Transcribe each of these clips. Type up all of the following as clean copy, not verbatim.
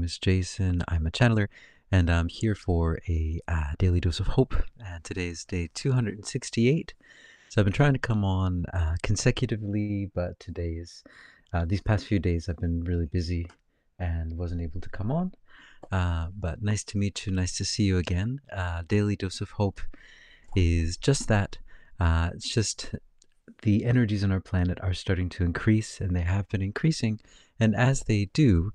name is Jason. I'm a channeler, and I'm here for a daily dose of hope. And today is day 268. So I've been trying to come on consecutively, but these past few days I've been really busy and wasn't able to come on. But nice to meet you. Nice to see you again. Daily dose of hope is just that. It's just the energies on our planet are starting to increase, and they have been increasing. And as they do,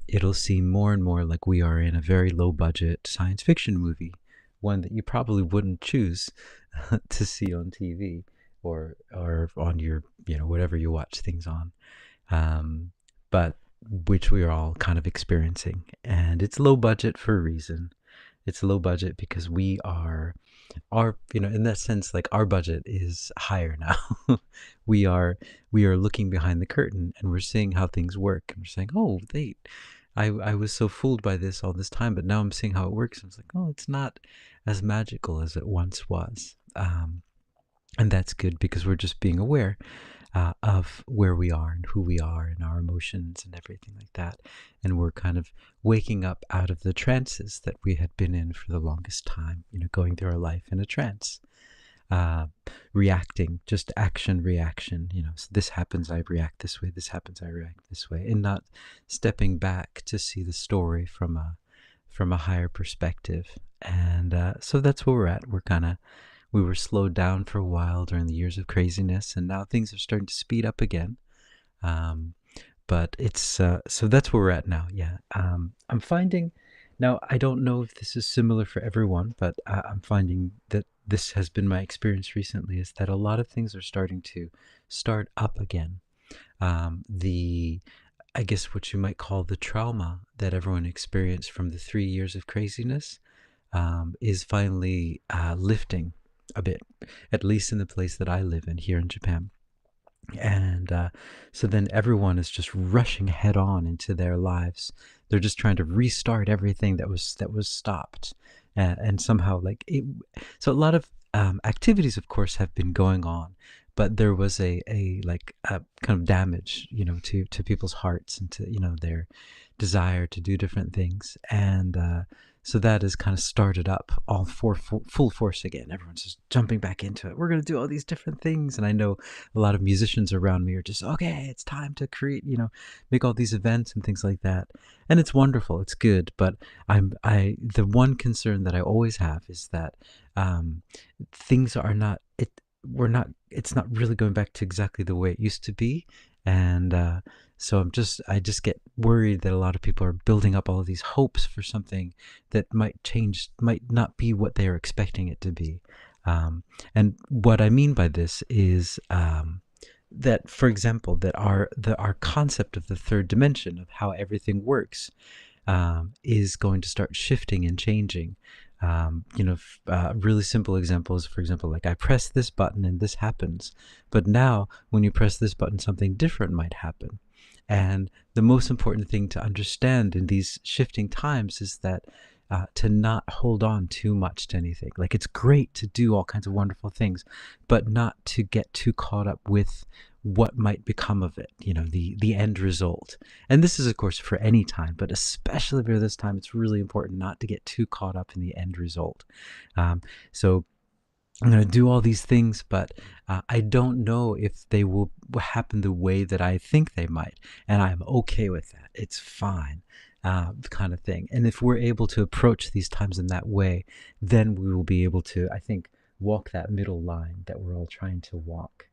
it'll seem more and more like we are in a very low budget science fiction movie, one that you probably wouldn't choose to see on TV or on your, whatever you watch things on. But which we are all kind of experiencing. And it's low budget for a reason. It's low budget because we are in that sense, like our budget is higher now. we are we are looking behind the curtain, and we're seeing how things work, and we're saying, oh, I was so fooled by this all this time, but now I'm seeing how it works. And it's like, oh, it's not as magical as it once was. And that's good because we're just being aware of where we are and who we are and our emotions and everything like that. And we're kind of waking up out of the trances that we had been in for the longest time, going through our life in a trance, reacting, just action, reaction, so this happens, I react this way, this happens, I react this way, and not stepping back to see the story from a higher perspective. And so that's where we're at. We were slowed down for a while during the years of craziness, and now things are starting to speed up again. But it's so that's where we're at now. Yeah, I'm finding now. I don't know if this is similar for everyone, but I'm finding that this has been my experience recently. Is that a lot of things are starting to start up again. The I guess what you might call the trauma that everyone experienced from the 3 years of craziness is finally lifting a bit, at least in the place that I live in here in Japan. And so then everyone is just rushing head on into their lives. They're just trying to restart everything that was stopped, and somehow like it. So a lot of activities, of course, have been going on, but there was a kind of damage, to people's hearts and to their desire to do different things. And so that has kind of started up all full force again. Everyone's just jumping back into it. We're going to do all these different things. And I know a lot of musicians around me are just, okay, it's time to create, make all these events and things like that. And it's wonderful. It's good. But the one concern that I always have is that things are not, it's not really going back to exactly the way it used to be. And so I just get worried that a lot of people are building up all of these hopes for something that might not be what they are expecting it to be. And what I mean by this is that, for example, that our concept of the third dimension of how everything works is going to start shifting and changing. Really simple examples, for example, like I press this button and this happens. But now when you press this button, something different might happen. And the most important thing to understand in these shifting times is that to not hold on too much to anything. Like it's great to do all kinds of wonderful things, but not to get too caught up with what might become of it, the end result. And this is, of course, for any time, but especially for this time, it's really important not to get too caught up in the end result. So I'm going to do all these things, but I don't know if they will happen the way that I think they might. And I'm okay with that. It's fine, kind of thing. And if we're able to approach these times in that way, then we will be able to, I think, walk that middle line that we're all trying to walk.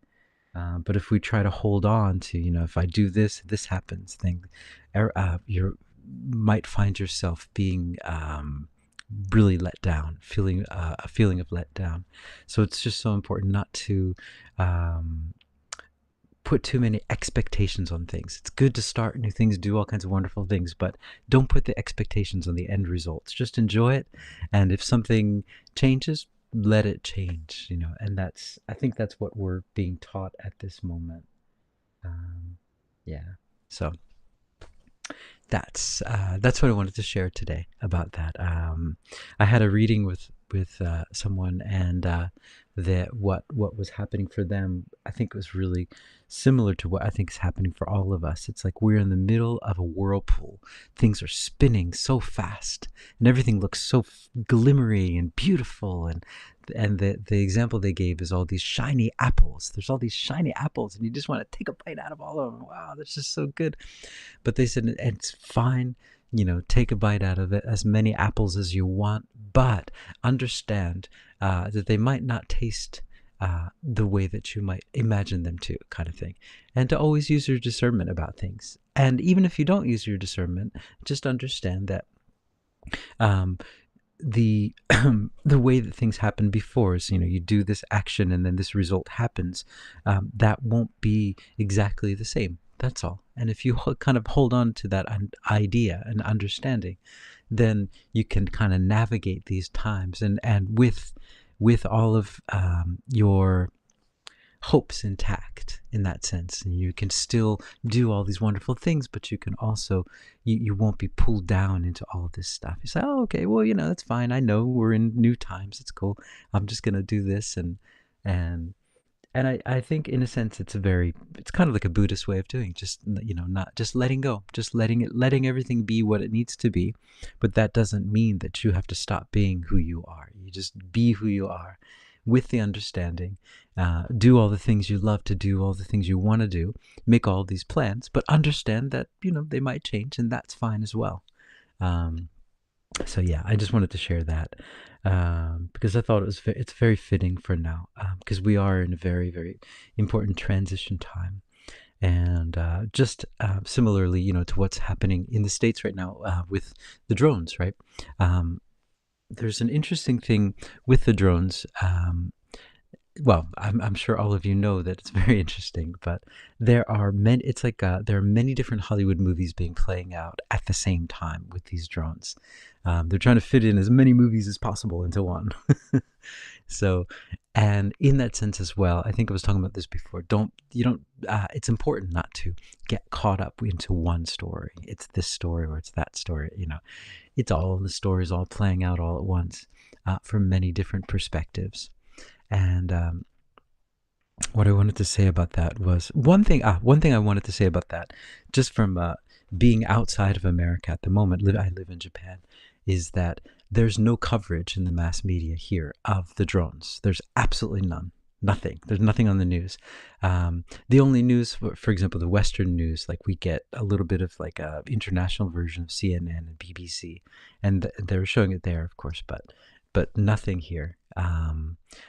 But if we try to hold on to, if I do this, this happens, thing, you might find yourself being really let down, feeling a feeling of let down. So it's just so important not to put too many expectations on things. It's good to start new things, do all kinds of wonderful things, but don't put the expectations on the end results. Just enjoy it, and if something changes, let it change. And I think that's what we're being taught at this moment. Yeah. So that's what I wanted to share today about that. I had a reading with with someone, and that what was happening for them, I think, was really similar to what I think is happening for all of us. It's like we're in the middle of a whirlpool. Things are spinning so fast, and everything looks so glimmery and beautiful. And the example they gave is all these shiny apples. There's all these shiny apples, and you just want to take a bite out of all of them. Wow, that's just so good. But they said it's fine, take a bite out of it, as many apples as you want, but understand that they might not taste the way that you might imagine them to, kind of thing. And to always use your discernment about things. And even if you don't use your discernment, just understand that um, the the way that things happen before is, you do this action and then this result happens. That won't be exactly the same. That's all. And if you kind of hold on to that idea and understanding, then you can kind of navigate these times, and with all of your hopes intact in that sense, and you can still do all these wonderful things, but you can also, you won't be pulled down into all of this stuff. You say, oh, okay, well, that's fine. I know we're in new times. It's cool. I'm just gonna do this. And I think, in a sense, it's kind of like a Buddhist way of doing, just, not just letting go, just letting everything be what it needs to be. But that doesn't mean that you have to stop being who you are. You just be who you are, with the understanding, do all the things you love to do, all the things you want to do, make all these plans, but understand that, they might change, and that's fine as well. So yeah, I just wanted to share that, because I thought it's very fitting for now, because we are in a very, very important transition time. And just similarly, to what's happening in the States right now with the drones, right? There's an interesting thing with the drones. Well, I'm sure all of you know that it's very interesting, but there are many. It's like there are many different Hollywood movies playing out at the same time with these drones. They're trying to fit in as many movies as possible into one. So, and in that sense as well, I think I was talking about this before. It's important not to get caught up into one story. It's this story or it's that story. It's all the stories all playing out all at once, from many different perspectives. And what I wanted to say about that was one thing I wanted to say about that, just from being outside of America at the moment. I live in Japan. Is that there's no coverage in the mass media here of the drones. There's absolutely none. Nothing. There's nothing on the news. The only news, for example, the Western news, like we get a little bit of like a international version of CNN and BBC, and they were showing it there, of course, but nothing here.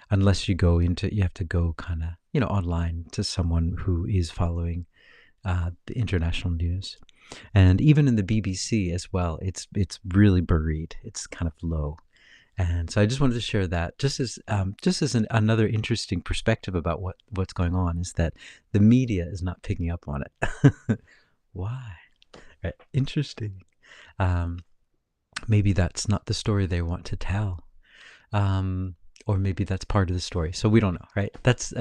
Unless you have to go kind of, online to someone who is following the international news. And even in the BBC as well, it's really buried. It's kind of low. And so I just wanted to share that, just as another interesting perspective about what's going on, is that the media is not picking up on it. Why? Right. Interesting. Maybe that's not the story they want to tell. Or maybe that's part of the story. So we don't know, right? That's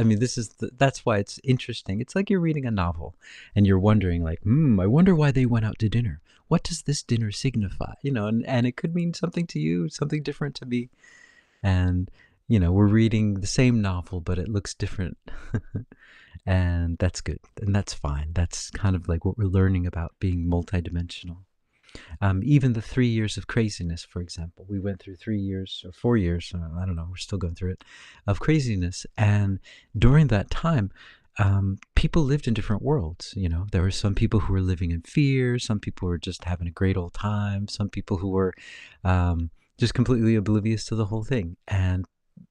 why it's interesting. It's like you're reading a novel and you're wondering like, I wonder why they went out to dinner. What does this dinner signify? And it could mean something to you, something different to me. And, we're reading the same novel, but it looks different. And that's good. And that's fine. That's kind of like what we're learning about being multidimensional. Even the 3 years of craziness, for example, we went through 3 years or 4 years, I don't know, we're still going through it, of craziness. And during that time, people lived in different worlds. There were some people who were living in fear. Some people were just having a great old time. Some people who were just completely oblivious to the whole thing. And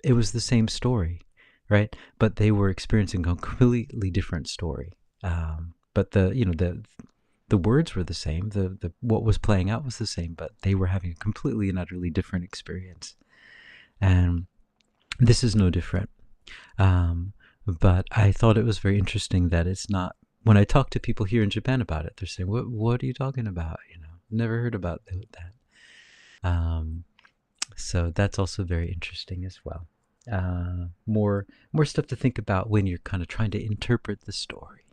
it was the same story, right? But they were experiencing a completely different story. But the words were the same. The what was playing out was the same, but they were having a completely and utterly different experience. And this is no different. But I thought it was very interesting that it's not. When I talk to people here in Japan about it, they're saying, "What are you talking about? Never heard about that." So that's also very interesting as well. More stuff to think about when you're kind of trying to interpret the story.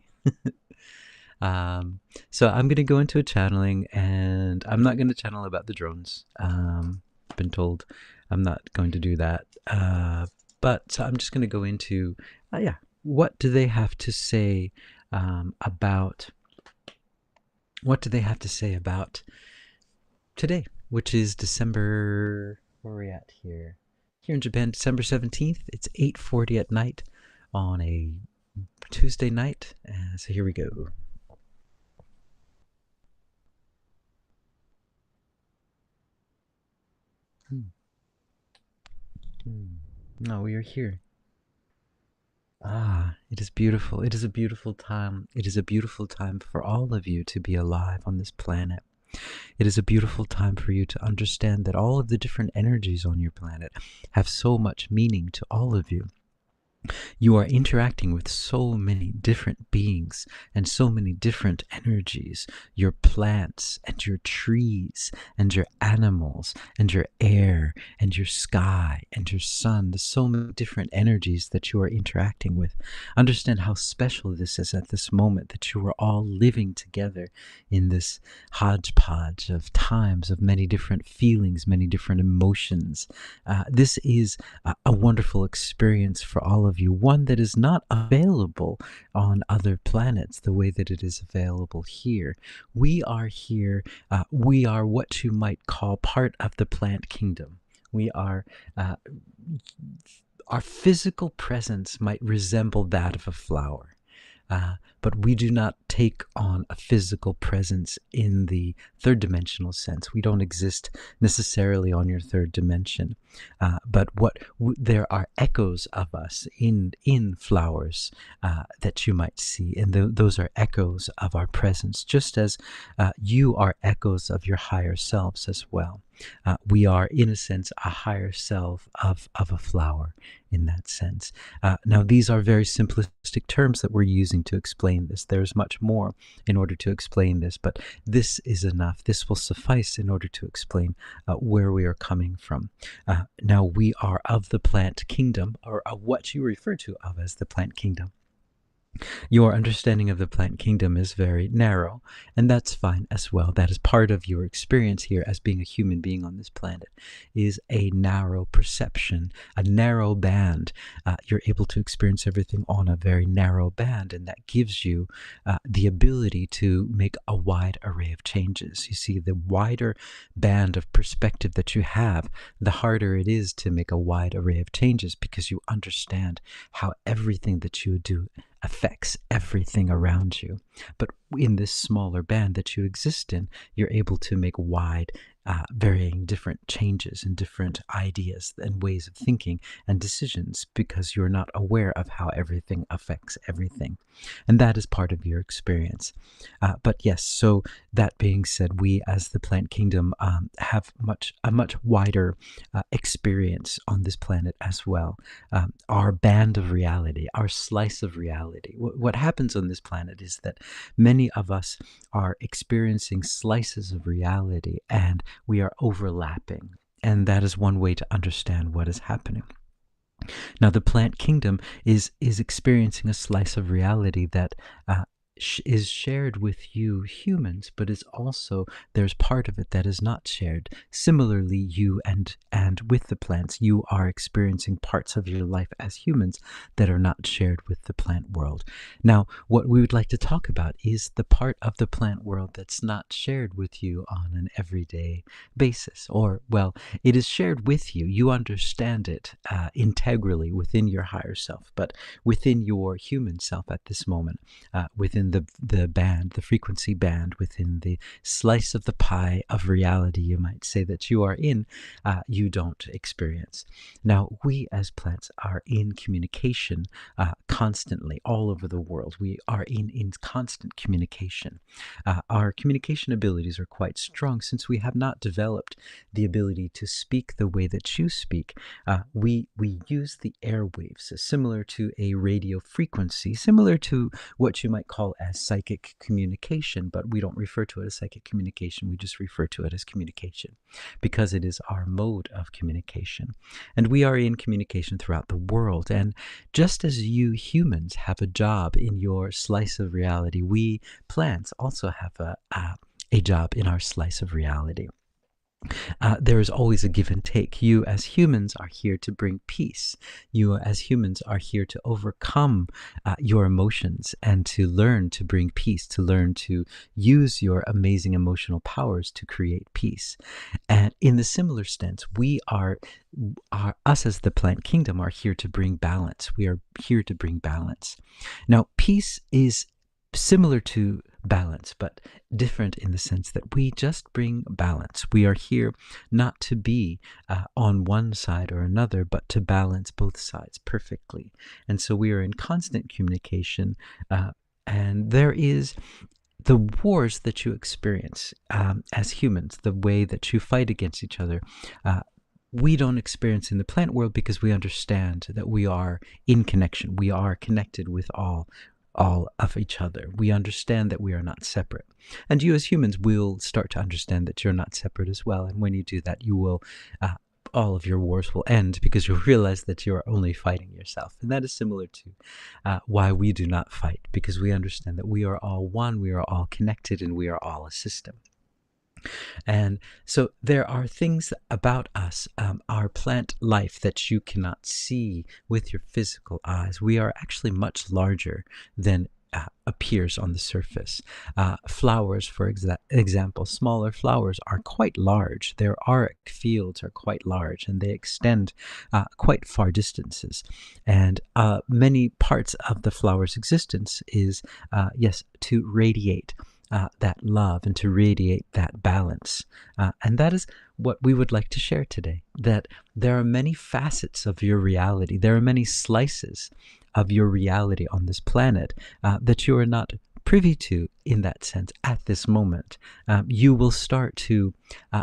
So I'm going to go into a channeling, and I'm not going to channel about the drones. been told I'm not going to do that. But I'm just going to go into, yeah, what do they have to say about, what do they have to say about today, which is December, where are we at here? Here in Japan, December 17th. It's 8:40 at night on a Tuesday night. So here we go. No, we are here. It is beautiful. It is a beautiful time. It is a beautiful time for all of you to be alive on this planet. It is a beautiful time for you to understand that all of the different energies on your planet have so much meaning to all of you. You are interacting with so many different beings and so many different energies. Your plants and your trees and your animals and your air and your sky and your sun. There's so many different energies that you are interacting with. Understand how special this is at this moment, that you are all living together in this hodgepodge of times, of many different feelings, many different emotions. This is a wonderful experience for all of you, one that is not available on other planets the way that it is available here. We are here, we are what you might call part of the plant kingdom. We are, our physical presence might resemble that of a flower. But we do not take on a physical presence in the third dimensional sense. We don't exist necessarily on your third dimension. But there are echoes of us in flowers that you might see, and those are echoes of our presence, just as you are echoes of your higher selves as well. We are, in a sense, a higher self of a flower in that sense. Now, these are very simplistic terms that we're using to explain this. There's much more in order to explain this, but this is enough. This will suffice in order to explain where we are coming from. Now, we are of the plant kingdom, or what you refer to of as the plant kingdom. Your understanding of the plant kingdom is very narrow, and that's fine as well. That is part of your experience here as being a human being on this planet, is a narrow perception, a narrow band. You're able to experience everything on a very narrow band, and that gives you the ability to make a wide array of changes. You see, the wider band of perspective that you have, the harder it is to make a wide array of changes, because you understand how everything that you do affects everything around you. But in this smaller band that you exist in, you're able to make wide, varying different changes and different ideas and ways of thinking and decisions, because you're not aware of how everything affects everything. And that is part of your experience. But yes, so that being said, we as the plant kingdom have a much wider experience on this planet as well. Our band of reality, our slice of reality. What happens on this planet is that many of us are experiencing slices of reality, and we are overlapping. And that is one way to understand what is happening. Now, the plant kingdom is experiencing a slice of reality that is shared with you humans, but is also, there's part of it that is not shared. Similarly, you and with the plants, you are experiencing parts of your life as humans that are not shared with the plant world. Now, what we would like to talk about is the part of the plant world that's not shared with you on an everyday basis. Or, well, it is shared with you. You understand it integrally within your higher self, but within your human self at this moment, within the band, the frequency band, within the slice of the pie of reality, you might say, that you are in, you don't experience. Now, we as plants are in communication constantly all over the world. We are in constant communication. Our communication abilities are quite strong, since we have not developed the ability to speak the way that you speak. We use the airwaves, similar to a radio frequency, similar to what you might call as psychic communication, but we don't refer to it as psychic communication. We just refer to it as communication, because it is our mode of communication. And we are in communication throughout the world. And just as you humans have a job in your slice of reality, we plants also have a job in our slice of reality. There is always a give and take. You as humans are here to bring peace. You as humans are here to overcome your emotions and to learn to bring peace, to learn to use your amazing emotional powers to create peace. And in the similar sense, we us as the plant kingdom are here to bring balance. We are here to bring balance. Now, peace is similar to balance, but different in the sense that we just bring balance. We are here not to be on one side or another, but to balance both sides perfectly. And so we are in constant communication, and there is the wars that you experience as humans, the way that you fight against each other. We don't experience in the plant world because we understand that we are in connection. We are connected with all of each other. We understand that we are not separate. And you as humans will start to understand that you're not separate as well. And when you do that, you will, all of your wars will end because you'll realize that you are only fighting yourself. And that is similar to why we do not fight, because we understand that we are all one, we are all connected, and we are all a system. And so there are things about us, our plant life, that you cannot see with your physical eyes. We are actually much larger than appears on the surface. Flowers, for example, smaller flowers are quite large. Their auric fields are quite large, and they extend quite far distances. And many parts of the flower's existence is, yes, to radiate that love and to radiate that balance. And that is what we would like to share today, that there are many facets of your reality. There are many slices of your reality on this planet that you are not privy to in that sense at this moment. You will start to,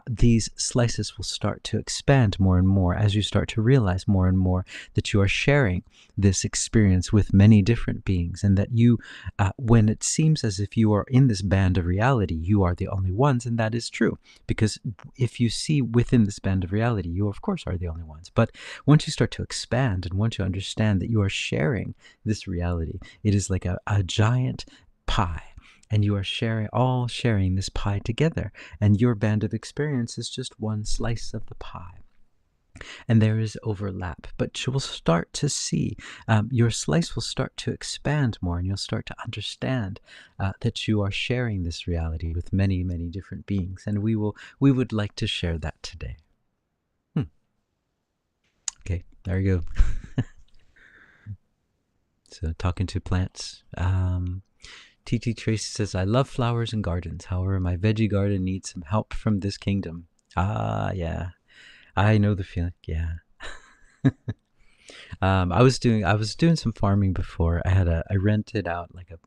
these slices will start to expand more and more as you start to realize more and more that you are sharing this experience with many different beings, and that you, when it seems as if you are in this band of reality, you are the only ones, and that is true, because if you see within this band of reality, you of course are the only ones. But once you start to expand and once you understand that you are sharing this reality, it is like a giant pie, and you are all sharing this pie together, and your band of experience is just one slice of the pie. And there is overlap, but you will start to see, your slice will start to expand more, and you'll start to understand that you are sharing this reality with many, many different beings, and we would like to share that today. Okay, there you go. So talking to plants. TT Tracy says, I love flowers and gardens. However, my veggie garden needs some help from this kingdom. Ah, yeah. I know the feeling. Yeah. I was doing some farming before. I rented out like a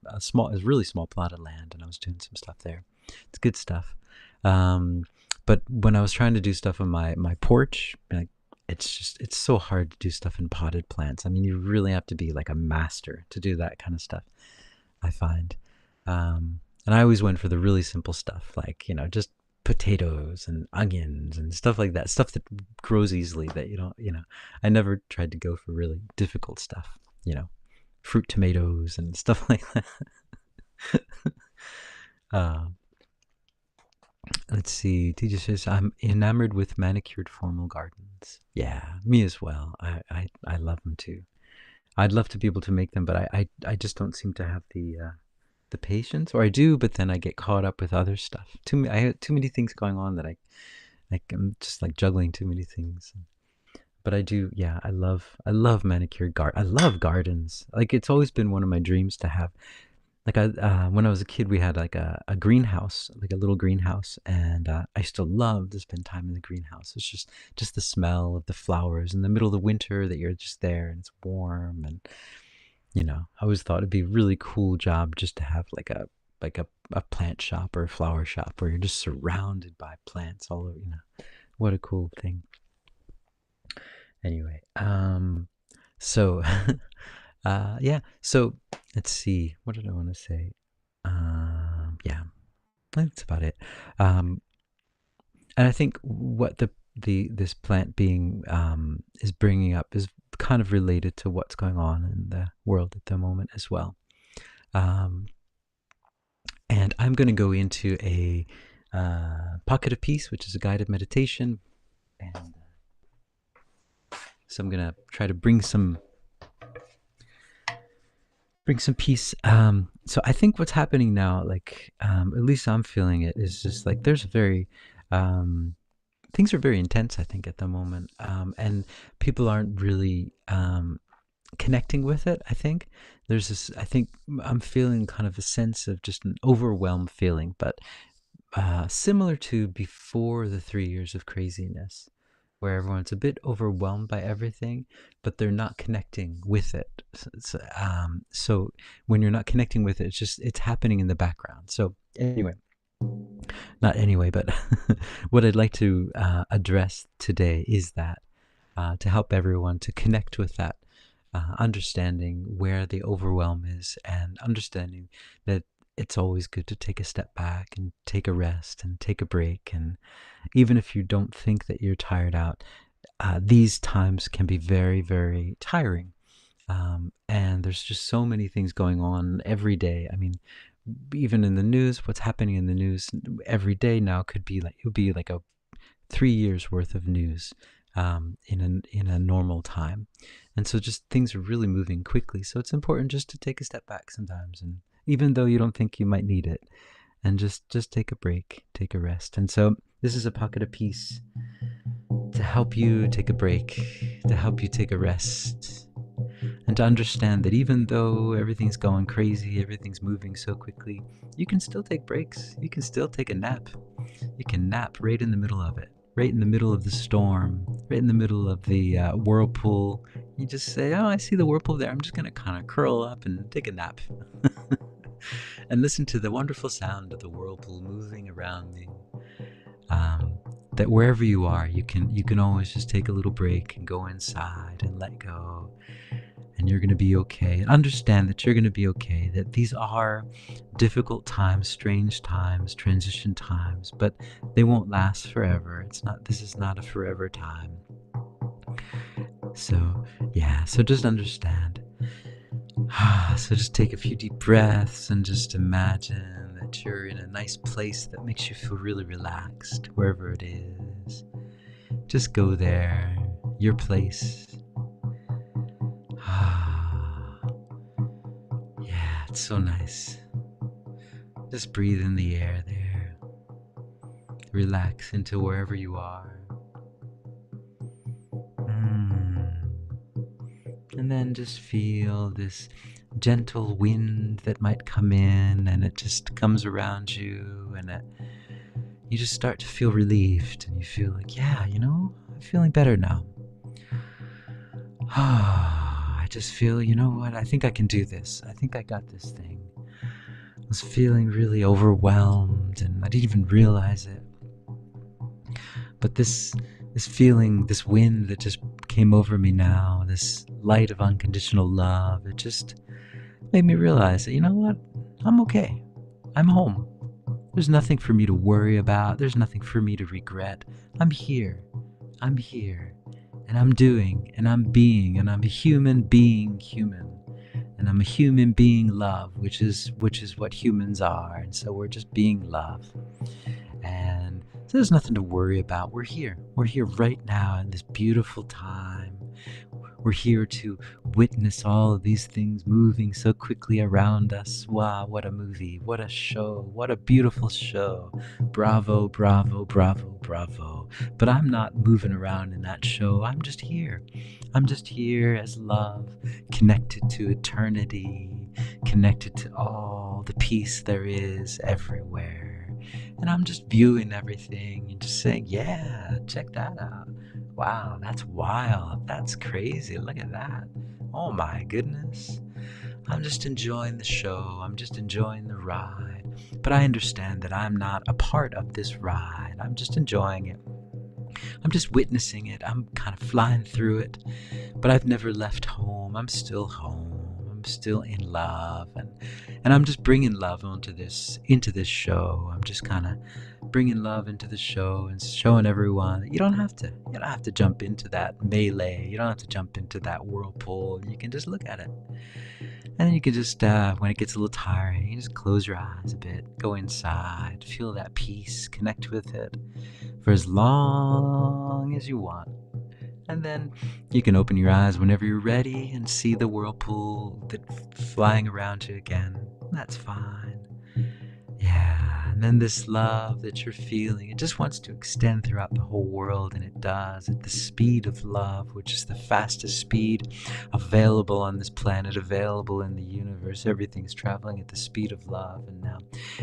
really small plot of land, and I was doing some stuff there. It's good stuff. But when I was trying to do stuff on my porch, like, it's so hard to do stuff in potted plants. I mean, you really have to be like a master to do that kind of stuff, I find. And I always went for the really simple stuff, like, just potatoes and onions and stuff like that, stuff that grows easily, that I never tried to go for really difficult stuff, fruit tomatoes and stuff like that. Let's see. TJ says, I'm enamored with manicured formal gardens. Yeah, me as well. I love them too. I'd love to be able to make them, but I just don't seem to have the patience, or I do, but then I get caught up with other stuff. I have too many things going on that I'm just like juggling too many things. But I do, yeah. I love manicured I love gardens. Like, it's always been one of my dreams to have. Like, when I was a kid, we had like a greenhouse, like a little greenhouse, and I still love to spend time in the greenhouse. It's just the smell of the flowers in the middle of the winter, that you're just there and it's warm, and I always thought it'd be a really cool job just to have like a plant shop or a flower shop where you're just surrounded by plants all over. What a cool thing. Anyway, so yeah, so let's see, what did I want to say? Yeah, that's about it. And I think what this plant being is bringing up is kind of related to what's going on in the world at the moment as well. And I'm going to go into Pocket of Peace, which is a guided meditation. And so I'm gonna try to bring some peace. So I think what's happening now, like at least I'm feeling it, is just like there's a very things are very intense, I think, at the moment, and people aren't really connecting with it. I think there's this. I think I'm feeling kind of a sense of just an overwhelmed feeling, but similar to before the 3 years of craziness, where everyone's a bit overwhelmed by everything, but they're not connecting with it. So when you're not connecting with it, it's happening in the background. So anyway, not anyway, but what I'd like to address today is that to help everyone to connect with that, understanding where the overwhelm is, and understanding that it's always good to take a step back and take a rest and take a break. And even if you don't think that you're tired out, these times can be very, very tiring. And there's just so many things going on every day. I mean, even in the news, what's happening in the news every day now could be like, it would be like a 3 years worth of news in a normal time. And so just things are really moving quickly. So it's important just to take a step back sometimes, and even though you don't think you might need it, and just take a break, take a rest. And so this is a pocket of peace to help you take a break, to help you take a rest, and to understand that even though everything's going crazy, everything's moving so quickly, you can still take breaks. You can still take a nap. You can nap right in the middle of it, right in the middle of the storm, right in the middle of the whirlpool. You just say, oh, I see the whirlpool there. I'm just going to kind of curl up and take a nap and listen to the wonderful sound of the whirlpool moving around me. That wherever you are, you can always just take a little break and go inside and let go. And you're going to be okay. And understand that you're going to be okay, that these are difficult times, strange times, transition times, but they won't last forever. This is not a forever time. So, yeah, so just understand. So just take a few deep breaths and just imagine that you're in a nice place that makes you feel really relaxed, wherever it is. Just go there, your place. Yeah, it's so nice. Just breathe in the air there. Relax into wherever you are. And then just feel this gentle wind that might come in, and it just comes around you, and you just start to feel relieved, and you feel like, yeah, I'm feeling better now. I just feel, you know what, I think I can do this. I think I got this thing. I was feeling really overwhelmed, and I didn't even realize it. But this feeling, this wind that just came over me now, this light of unconditional love, it just made me realize that, you know what, I'm okay. I'm home. There's nothing for me to worry about. There's nothing for me to regret. I'm here. I'm here. And I'm doing, and I'm being, and I'm a human being human. And I'm a human being love, which is what humans are. And so we're just being love. And so there's nothing to worry about. We're here. We're here right now in this beautiful time. We're here to witness all of these things moving so quickly around us. Wow, what a movie. What a show. What a beautiful show. Bravo, bravo, bravo, bravo. But I'm not moving around in that show. I'm just here. I'm just here as love, connected to eternity, connected to all the peace there is everywhere. And I'm just viewing everything and just saying, yeah, check that out. Wow, that's wild. That's crazy. Look at that. Oh my goodness. I'm just enjoying the show. I'm just enjoying the ride. But I understand that I'm not a part of this ride. I'm just enjoying it. I'm just witnessing it. I'm kind of flying through it. But I've never left home. I'm still home. I'm still in love, and I'm just bringing love into this show. I'm just kind of bringing love into the show and showing everyone that you don't have to jump into that melee. You don't have to jump into that whirlpool. You can just look at it And then you can just, when it gets a little tiring, you can just close your eyes a bit, go inside, feel that peace, connect with it for as long as you want. And then you can open your eyes whenever you're ready and see the whirlpool flying around you again. That's fine. Yeah, and then this love that you're feeling, it just wants to extend throughout the whole world, and it does at the speed of love, which is the fastest speed available on this planet, available in the universe. Everything's traveling at the speed of love, and now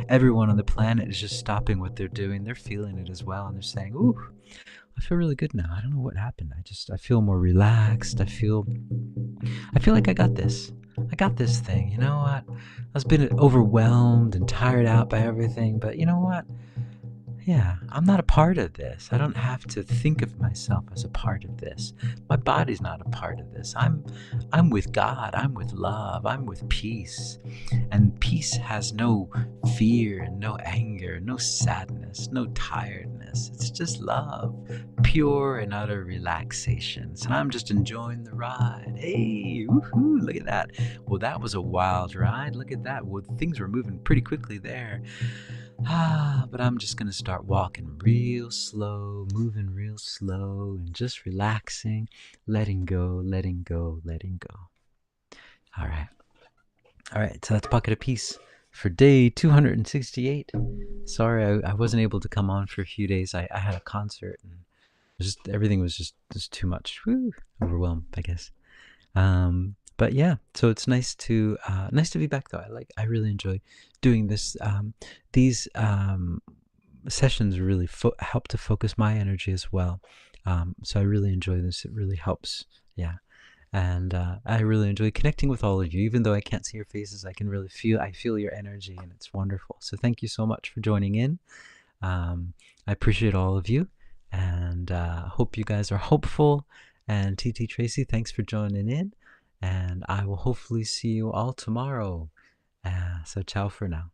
everyone on the planet is just stopping what they're doing. They're feeling it as well, and they're saying, "Ooh, I feel really good now. I don't know what happened. I feel more relaxed. I feel like I got this. I got this thing. You know what? I was been overwhelmed and tired out by everything, but you know what? Yeah, I'm not a part of this. I don't have to think of myself as a part of this. My body's not a part of this. I'm with God. I'm with love. I'm with peace. And peace has no fear and no anger, no sadness, no tiredness. It's just love, pure and utter relaxation. So I'm just enjoying the ride. Hey, woohoo, look at that. Well, that was a wild ride. Look at that. Well, things were moving pretty quickly there. But I'm just going to start walking real slow, moving real slow, and just relaxing, letting go, letting go, letting go. All right. All right, so that's Pocket of Peace for day 268. Sorry, I wasn't able to come on for a few days. I had a concert, and everything was just too much. Woo, overwhelmed, I guess. But yeah, so it's nice to be back though. I really enjoy doing this. These sessions really help to focus my energy as well. So I really enjoy this. It really helps. Yeah. And I really enjoy connecting with all of you. Even though I can't see your faces, I feel your energy, and it's wonderful. So thank you so much for joining in. I appreciate all of you, and hope you guys are hopeful. And TT Tracy, thanks for joining in, and I will hopefully see you all tomorrow. So ciao for now.